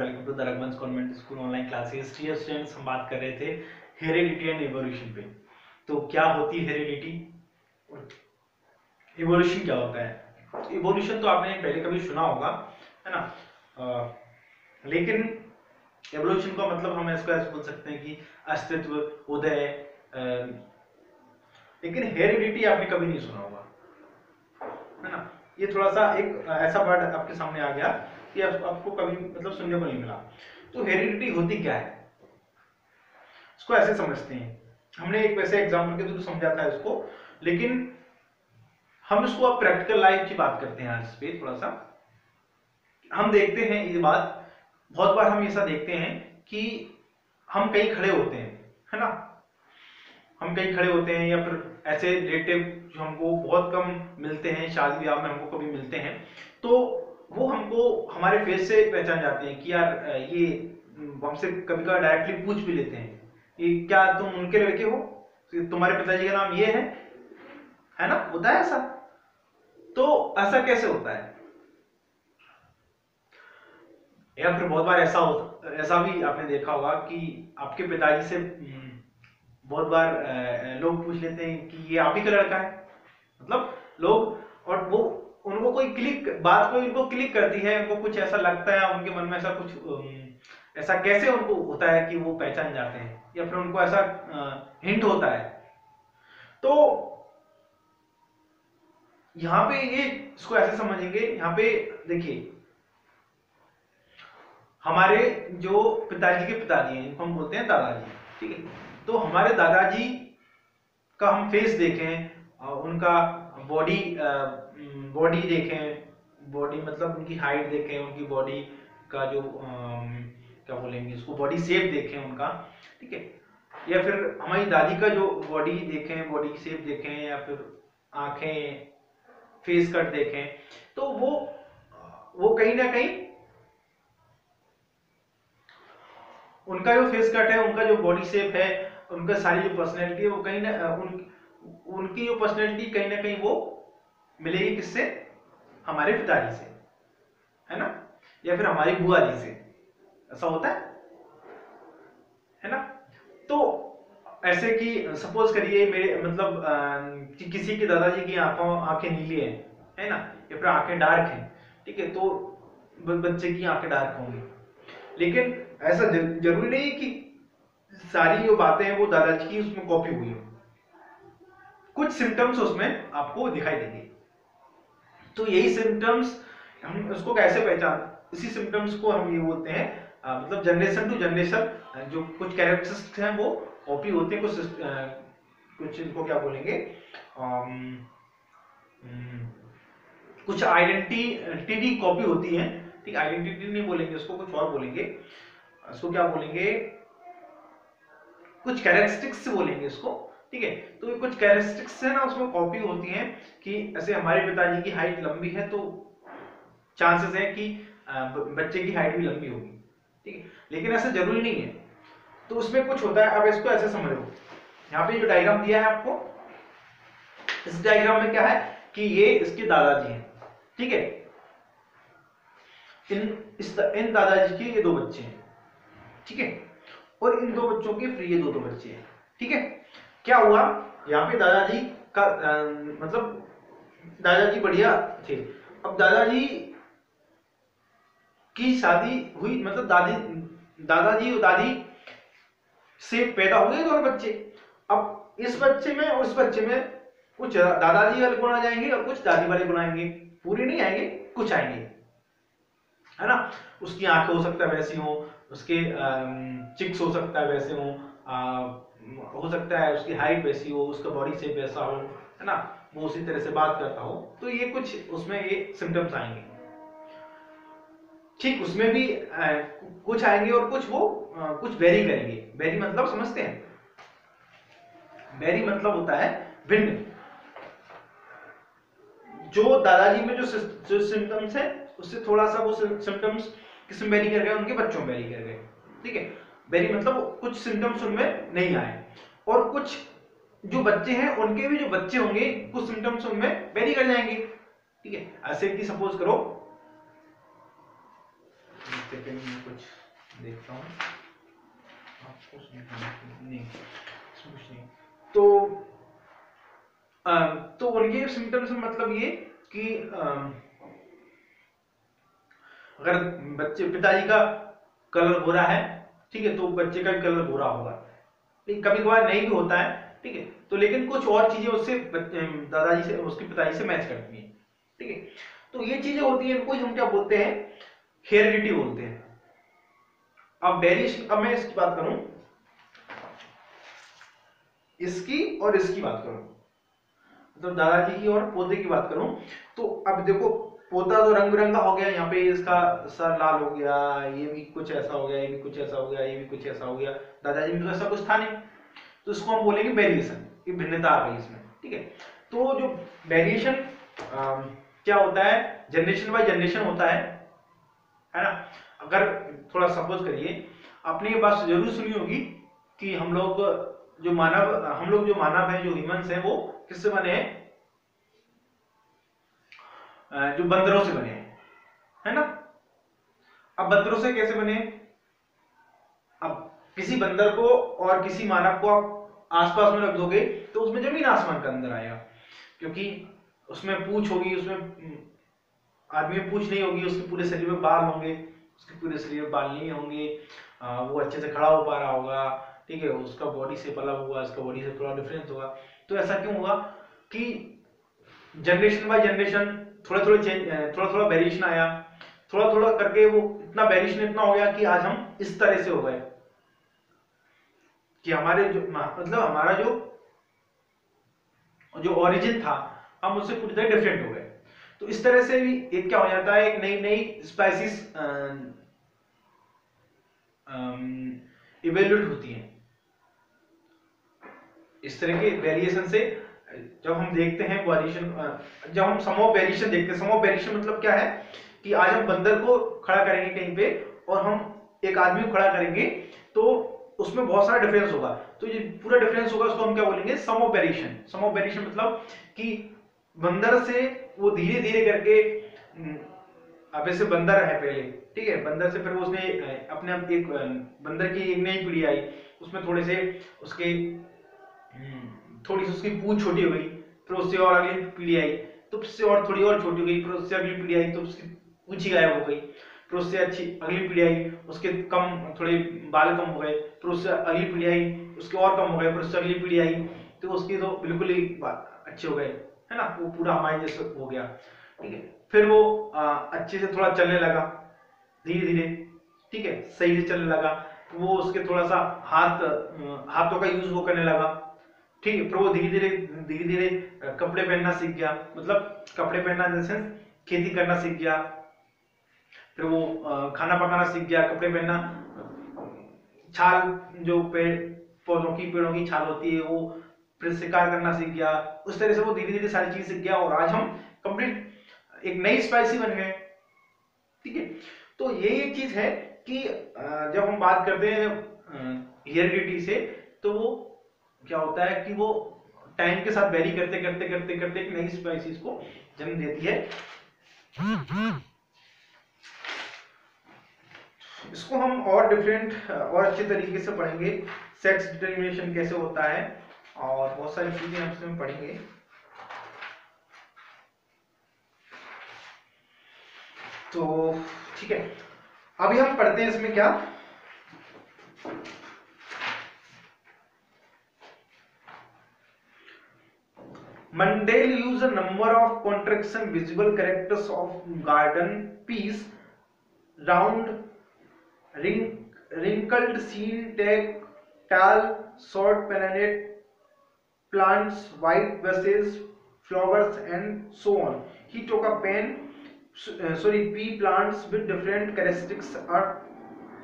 Welcome to the Raghuvansh convent school online classes. Dear students, हम बात कर रहे थे हेरेडिटी एंड इवोल्यूशन पे। तो क्या होती है हेरेडिटी और इवोल्यूशन क्या होता है? इवोल्यूशन तो आपने पहले कभी सुना होगा, है ना? लेकिन एवोल्यूशन का मतलब हम इसको ऐसे बोल सकते हैं कि अस्तित्व, उदय। लेकिन हेरेडिटी आपने कभी नहीं सुना होगा, है ना? ये थोड़ा सा एक ऐसा वर्ड आपके सामने आ गया कि आपको कभी मतलब सुनने को नहीं मिला। तो हेरिडिटी होती क्या है, इसको ऐसे समझते हैं। हमने एक वैसे एग्जांपल के थ्रू समझा था इसको, लेकिन हम इसको अब प्रैक्टिकल लाइफ की बात करते हैं। आज इस पे थोड़ा सा हम देखते हैं ये बात। बहुत बार हम ऐसा देखते हैं कि हम कहीं खड़े होते हैं, है ना? हम कहीं खड़े होते हैं या फिर ऐसे रिलेटिव जो हमको बहुत कम मिलते हैं, शादी ब्याह में हमको कभी मिलते हैं, तो वो हमको हमारे फेस से पहचान जाते हैं कि यार ये हमसे कभी कभी डायरेक्टली पूछ भी लेते हैं कि क्या तुम उनके लड़के हो, तुम्हारे पिताजी का नाम ये है ना? होता है ऐसा? तो ऐसा कैसे होता है? या फिर बहुत बार ऐसा भी आपने देखा होगा कि आपके पिताजी से बहुत बार लोग पूछ लेते हैं कि ये आप ही का लड़का है, मतलब लोग, और वो उनको कोई बात कोई उनको क्लिक करती है, उनको कुछ ऐसा लगता है, उनके मन में ऐसा कुछ ऐसा कैसे उनको होता है कि वो पहचान जाते हैं, या फिर उनको ऐसा हिंट होता है। तो यहाँ पे ये इसको ऐसे समझेंगे, यहाँ पे देखिए, हमारे जो पिताजी के पिताजी हैं, इनको हम बोलते हैं दादाजी, ठीक है? तो हमारे दादाजी का हम फेस देखें, उनका बॉडी देखें, बॉडी मतलब उनकी हाइट देखें, उनकी बॉडी का जो क्या बोलेंगे इसको, बॉडी शेप देखें उनका, ठीक है? या फिर हमारी दादी का जो बॉडी देखें, बॉडी शेप देखें, या फिर आंखें, फेस कट देखें, तो वो कहीं ना कहीं उनका जो फेस कट है, उनका जो बॉडी शेप है, उनका सारी जो पर्सनैलिटी है, वो कहीं ना उनकी जो पर्सनैलिटी कहीं ना कहीं वो मिलेगी किससे? हमारे पिताजी से, है ना? या फिर हमारी बुआ जी से। ऐसा होता है ना? तो ऐसे कि सपोज करिए मेरे मतलब कि किसी के दादाजी की आंखें नीली है ना? या फिर आंखें डार्क हैं, ठीक है? तो बच्चे की आंखें डार्क होंगी, लेकिन ऐसा जरूरी नहीं कि सारी जो बातें हैं वो दादाजी की उसमें कॉपी हुई हो। कुछ सिम्टम्स उसमें आपको दिखाई देंगे। तो यही सिम्टम्स हम उसको कैसे पहचान, इसी सिम्टम्स को हम ये बोलते हैं मतलब जनरेशन टू जनरेशन जो कुछ कैरेक्टरिस्टिक्स हैं वो कॉपी होते हैं। कुछ इनको क्या बोलेंगे, कुछ आइडेंटिटी कॉपी होती है, ठीक? आइडेंटिटी नहीं बोलेंगे उसको, कुछ और बोलेंगे, इसको क्या बोलेंगे, कुछ कैरेक्टरिस्टिक्स बोलेंगे इसको, ठीक है? तो कुछ कैरेक्टरिस्टिक्स है ना, उसमें कॉपी होती हैं कि ऐसे हमारे पिताजी की हाइट लंबी है तो चांसेस है कि बच्चे की हाइट भी लंबी होगी, ठीक है? लेकिन ऐसा जरूरी नहीं है। तो उसमें कुछ होता है। अब इसको ऐसे समझो, यहाँ पे जो डायग्राम दिया है आपको, इस डायग्राम में क्या है कि ये इसके दादाजी हैं, ठीक है? इन दादाजी के ये दो बच्चे हैं, ठीक है? और इन दो बच्चों के फिर ये दो बच्चे हैं, ठीक है? क्या हुआ यहाँ पे, दादाजी का मतलब दादाजी बढ़िया थे। अब दादाजी की शादी हुई, मतलब दादाजी और दादी से पैदा हो गए दोनों बच्चे। अब इस बच्चे में और इस बच्चे में कुछ दादाजी वाले गुण आ जाएंगे और कुछ दादी वाले गुण आएंगे। पूरे नहीं आएंगे, कुछ आएंगे, है ना? उसकी आंखें हो सकता है वैसी हो, उसके चिक्स हो सकता है वैसे हो सकता है उसकी हाइट वैसी हो, उसका बॉडी शेप वैसा हो, है ना? वो उसी तरह से बात करता हो। तो ये कुछ उसमें ये सिम्टम्स आएंगे, ठीक? उसमें भी कुछ आएंगे और कुछ वो कुछ वेरी करेंगे। वेरी मतलब समझते हैं? वेरी मतलब होता है भिन्न। जो दादाजी में जो सिम्टम्स है उससे थोड़ा सा वो सिम्टम्स किसमें वेरी कर गए, उनके बच्चों में वेरी कर गए, ठीक है? वेरी मतलब कुछ सिम्टम्स उनमें नहीं आए, और कुछ जो बच्चे हैं उनके भी जो बच्चे होंगे कुछ सिम्टम्स उनमें वेरी कर जाएंगे, ठीक है? ऐसे कि सपोज करो सेकंड में कुछ देखता हूँ आपको नहीं कुछ नहीं। तो उनके सिम्टम्स में मतलब ये कि अगर बच्चे पिताजी का कलर गोरा है, ठीक है, तो बच्चे का भी कलर गोरा होगा। कभी कभार नहीं भी होता है, ठीक है, तो लेकिन कुछ और चीजें उससे दादाजी से उसके पिताजी से मैच करती हैं, ठीक है। तो ये चीजें होती हैं, इनको हम क्या बोलते हैं, हेरिडिटी बोलते हैं। अब वेरिएशन, अब मैं इसकी बात करूं, इसकी और इसकी बात करूं, मतलब दादाजी की और पोते की बात करूं, तो अब देखो पोता तो रंग बिरंगा हो गया, यहाँ पे इसका सर लाल हो गया, ये भी कुछ ऐसा हो गया, ये भी कुछ ऐसा हो गया, ये भी कुछ ऐसा हो गया, दादाजी में तो ऐसा कुछ था नहीं, तो इसको हम बोलेंगे वेरिएशन, ये भिन्नता आ गई इसमें, ठीक है। तो जो वेरिएशन क्या होता है, जनरेशन बाय जनरेशन होता है ना। अगर थोड़ा सपोज करिए, आपने ये बात जरूर सुनी होगी कि हम लोग जो मानव है, जो ह्यूमंस हैं, वो किससे बने हैं, जो बंदरों से बने हैं, है ना। अब बंदरों से कैसे बने, अब किसी बंदर को और किसी मानव को आप आसपास में रख दोगे तो उसमें जमीन आसमान का अंदर आएगा, क्योंकि उसमें पूंछ होगी, उसमें आदमी में पूंछ नहीं होगी, उसके पूरे शरीर में बाल होंगे, उसके पूरे शरीर में बाल नहीं होंगे, वो अच्छे से खड़ा हो पा रहा होगा, ठीक है, उसका बॉडी शेप अलग होगा, इसका बॉडी शेप थोड़ा डिफरेंस होगा। तो ऐसा क्यों हुआ कि जनरेशन बाय जनरेशन थोड़ा थोड़ा वेरिएशन आया, थोड़ा थोड़ा करके वो इतना वेरिएशन इतना हो गया कि आज हम इस तरह से हो गए कि हमारे जो मतलब हमारा जो ओरिजिन था, हम उससे पूरी तरह डिफरेंट हो गए। तो इस तरह से भी एक क्या हो जाता है, एक नई नई स्पाइसीज इवेल्यूट होती हैं। इस तरह के वेरिएशन से जब हम देखते हैं वेरिएशन, जब हम सम ऑफ वेरिएशन देखते हैं, सम ऑफ वेरिएशन मतलब क्या है कि आज हम बंदर को खड़ा करेंगे कहीं पे और हम एक आदमी को खड़ा करेंगे, तो उसमें बहुत सारा डिफरेंस होगा, तो ये पूरा डिफरेंस होगा, उसको हम क्या बोलेंगे, sum of variation. Sum of variation मतलब कि बंदर से वो धीरे धीरे करके, अब ऐसे बंदर है पहले, ठीक है, बंदर से फिर उसने अपने आप एक बंदर की एक नई पीढ़ी आई, उसमें थोड़े से उसके थोड़ी सी उसकी पूंछ छोटी हो गई, फिर उससे और अगली पीढ़ी आई तो उससे और थोड़ी और छोटी हो गई, फिर उससे अगली पीढ़ी आई तो उसकी पूंछ ही गायब हो गई, फिर उससे अच्छी अगली पीढ़ी आई, उसके कम थोड़े बाल कम हो गए, फिर उससे अगली पीढ़ी आई, उसके और कम हो गए, फिर उससे अगली पीढ़ी आई तो उसके तो बिल्कुल ही अच्छे हो गए, है ना, वो पूरा हमारे जैसे हो गया, ठीक है। फिर वो अच्छे से थोड़ा चलने लगा धीरे धीरे, ठीक है, सही से चलने लगा, वो उसके थोड़ा सा हाथों का यूज वो करने लगा, ठीक है, फिर वो धीरे धीरे कपड़े पहनना सीख गया, मतलब कपड़े पहनना इन द सेंस खेती करना सीख गया, फिर वो खाना पकाना सीख गया, कपड़े पहनना, छाल जो पेड़ों की छाल होती है वो फिर शिकार करना सीख गया, उस तरह से वो धीरे धीरे सारी चीज सीख गया और आज हम कंप्लीट एक नई स्पाइसी बन गए, ठीक है। तो ये एक चीज है कि जब हम बात करते हैं हेरिडिटी से, तो वो क्या होता है कि वो टाइम के साथ वेरी करते एक नई स्पाइसीज को जन्म देती है। इसको हम और डिफरेंट और अच्छे तरीके से पढ़ेंगे, सेक्स डिटरमिनेशन कैसे होता है और बहुत सारी चीजें हम इसमें पढ़ेंगे। तो ठीक है, अभी हम पढ़ते हैं इसमें क्या, Mundell used a number of contraction visible characters of garden peas, round, wrinkled seed tag, tall, short pennate plants, white bushes, flowers, and so on. He took a pea plants with different characteristics, a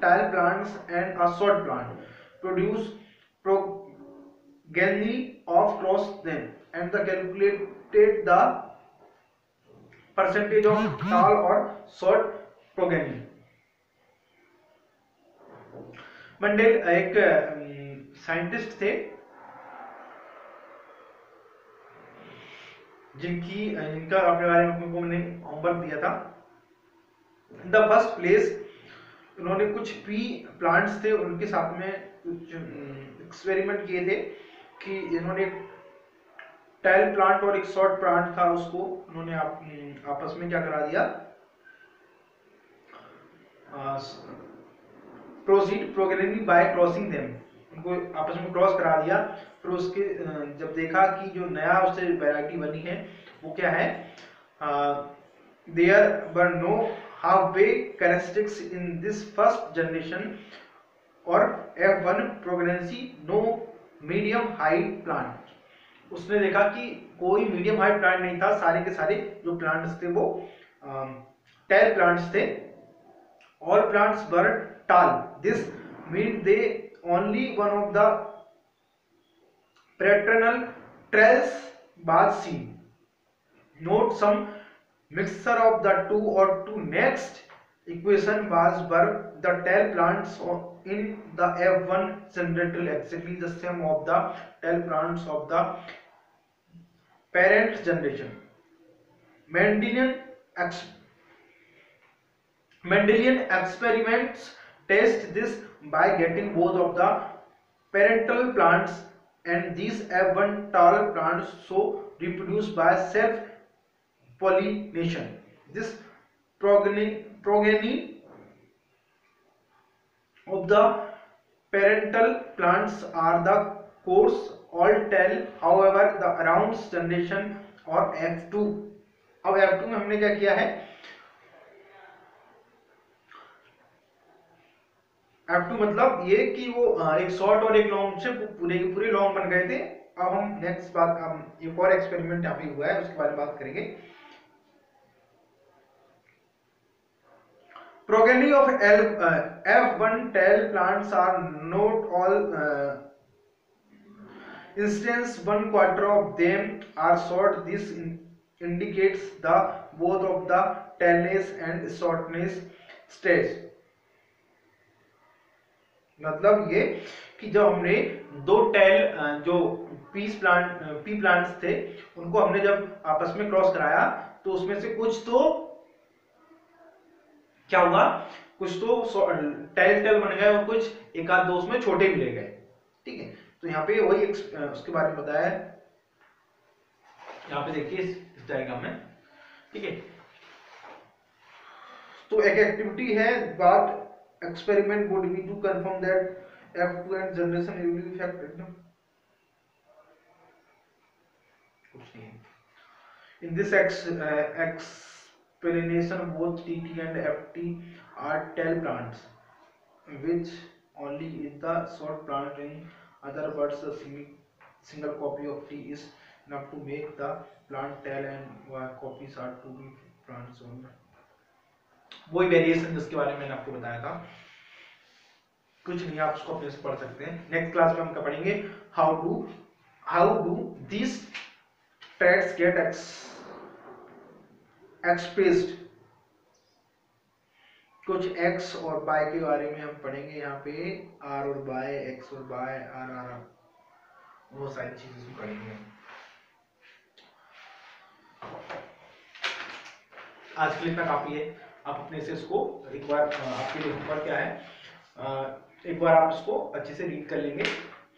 tall plants and a short plant, produce progeny of cross them, and the calculated the percentage of tall or short progeny. Mendel एक scientist थे जिनका अपने बारे में मैंने homework दिया था। The first place इन्होंने कुछ पी प्लांट्स थे उनके साथ में कुछ एक्सपेरिमेंट किए थे कि इन्होंने टेल प्लांट और एक शॉर्ट प्लांट था, उसको उन्होंने आपस में क्या करा दिया, proceed progressively bye crossing them, उनको आपस में क्रॉस करा दिया। फिर उसके जब देखा कि जो नया उससे वैरायटी बनी है वो क्या है, there were no half way characteristics in this first generation और F1 प्रोग्रेसी नो मीडियम हाई प्लांट। उसने देखा कि कोई मीडियम हाई प्लांट नहीं था, सारे के सारे जो प्लांट्स थे वो टेल प्लांट्स थे। All plants were tall. This means they only one of the parental trails was seen. Note some mixture of the two or two. Next equation was were the tail plants in the F1 generator exactly the same of the tail plants of the parent generation. Mendelian experiments test this by getting both of the parental plants and these F1 tall plants so reproduce by self pollination. This progeny of the parental plants are the course all tell. However, the around generation or F2, अब F2 में हमने क्या किया है, F2 मतलब ये कि वो एक शॉर्ट और एक लॉन्ग से पूरे के पूरे लॉन्ग बन गए थे। अब हम नेक्स्ट बात, एक और एक्सपेरिमेंट यहाँ पे हुआ है उसके बारे में बात करेंगे। Progeny of F1 tail plants are not all instance, 1/4 of them are short. This indicates the both of the tallness and shortness stage। मतलब ये कि जब हमने दो टेल जो पी प्लांट्स थे उनको हमने जब आपस में क्रॉस कराया तो उसमें से कुछ तो क्या हुआ, कुछ तो टेल बन गए और कुछ एक आध दो उसमें छोटे भी ले गए। ठीक है, तो यहाँ पे वही उसके बारे में बताया है, यहाँ पे देखिए इस डायग्राम में। ठीक है, तो एक एक्टिविटी है बात experiment would be to confirm that F2 and generation will be affected. In this explanation, both TT and FT are tail plants, which only is the short plant. In other words, a single copy of T is enough to make the plant tail, and copies are to be plants only. वही variation जिसके बारे में मैंने आपको बताया था, कुछ नहीं, आप उसको अपने से पढ़ सकते हैं। नेक्स्ट क्लास में हम क्या पढ़ेंगे, how do this traits get expressed. कुछ एक्स और बाय के बारे में हम पढ़ेंगे, यहाँ पे आर और बाय, एक्स और बाय, आर आर आर, वो सारी चीजें पढ़ेंगे। आज के लिए इतना काफी है, आप अपने से इसको एक बार, आपके लिए होमवर्क क्या है, एक बार आप इसको अच्छे से रीड कर लेंगे।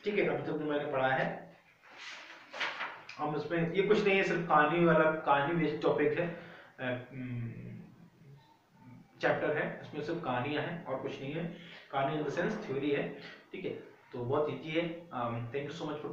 ठीक है, अभी तक जो मैंने पढ़ा है हम इसमें, ये कुछ नहीं है, सिर्फ कहानी वाला, कहानी बेस्ड टॉपिक है, चैप्टर है, इसमें सिर्फ कहानियां हैं और कुछ नहीं है, कहानी इन द सेंस थ्योरी है। ठीक है, तो बहुत इजी है। Thank you so much for